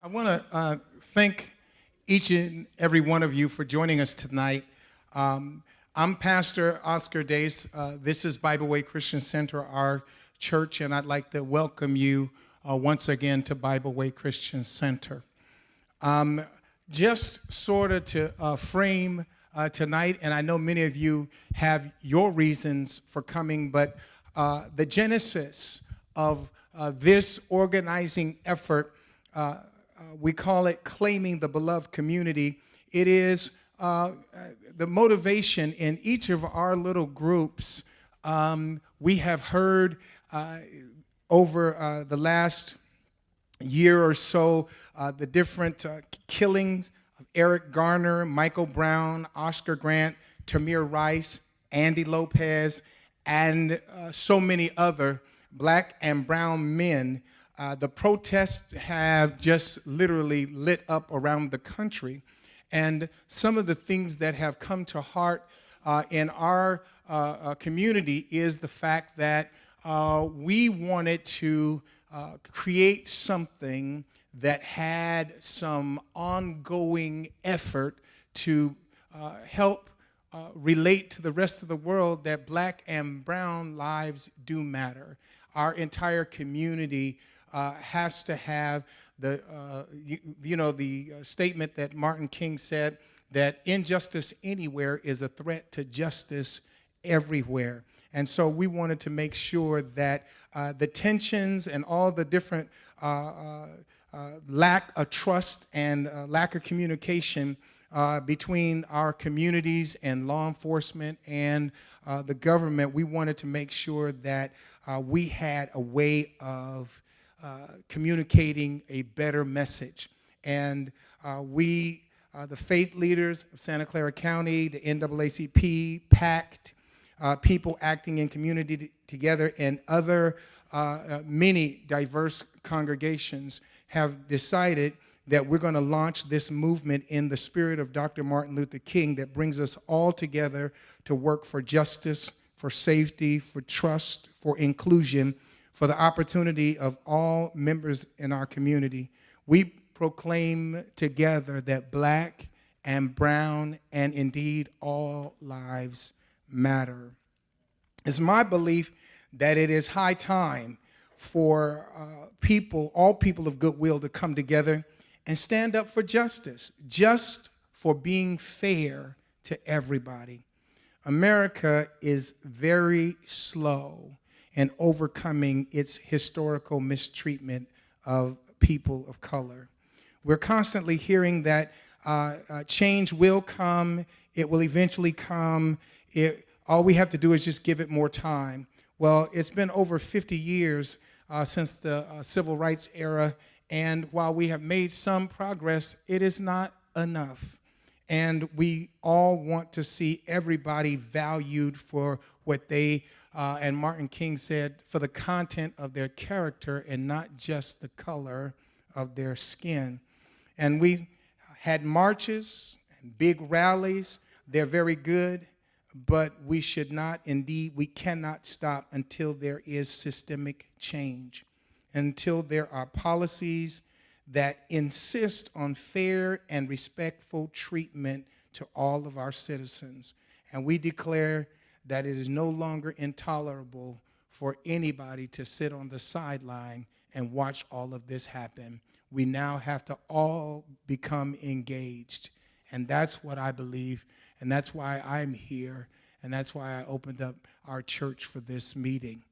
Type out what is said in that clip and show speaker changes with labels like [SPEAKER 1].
[SPEAKER 1] I want to thank each and every one of you for joining us tonight. I'm Pastor Oscar Dace. This is Bible Way Christian Center, our church, and I'd like to welcome you once again to Bible Way Christian Center. Just sort of to frame tonight, and I know many of you have your reasons for coming, but the genesis of this organizing effort, we call it Claiming the Beloved Community. It is the motivation in each of our little groups. We have heard over the last year or so the different killings of Eric Garner, Michael Brown, Oscar Grant, Tamir Rice, Andy Lopez, and so many other black and brown men. The protests have just literally lit up around the country. And some of the things that have come to heart in our community is the fact that we wanted to create something that had some ongoing effort to help relate to the rest of the world that black and brown lives do matter. Our entire community has to have the statement that Martin King said, that injustice anywhere is a threat to justice everywhere. And so we wanted to make sure that the tensions and all the different lack of trust and lack of communication between our communities and law enforcement and the government, we wanted to make sure that we had a way of communicating a better message. And we, the faith leaders of Santa Clara County, the NAACP, PACT, people acting in community together, and other many diverse congregations have decided that we're going to launch this movement in the spirit of Dr. Martin Luther King that brings us all together to work for justice, for safety, for trust, for inclusion, for the opportunity of all members in our community. We proclaim together that black and brown and indeed all lives matter. It's my belief that it is high time for people, all people of goodwill, to come together and stand up for justice, just for being fair to everybody. America is very slow in overcoming its historical mistreatment of people of color. We're constantly hearing that change will come, it will eventually come, all we have to do is just give it more time. Well, it's been over 50 years since the civil rights era, and while we have made some progress, it is not enough. And we all want to see everybody valued for what they, and Martin King said, for the content of their character and not just the color of their skin. And we had marches and big rallies. They're very good, but we should not, indeed, we cannot stop until there is systemic change, until there are policies that insist on fair and respectful treatment to all of our citizens. And we declare that it is no longer intolerable for anybody to sit on the sideline and watch all of this happen. We now have to all become engaged. And that's what I believe, and that's why I'm here, and that's why I opened up our church for this meeting.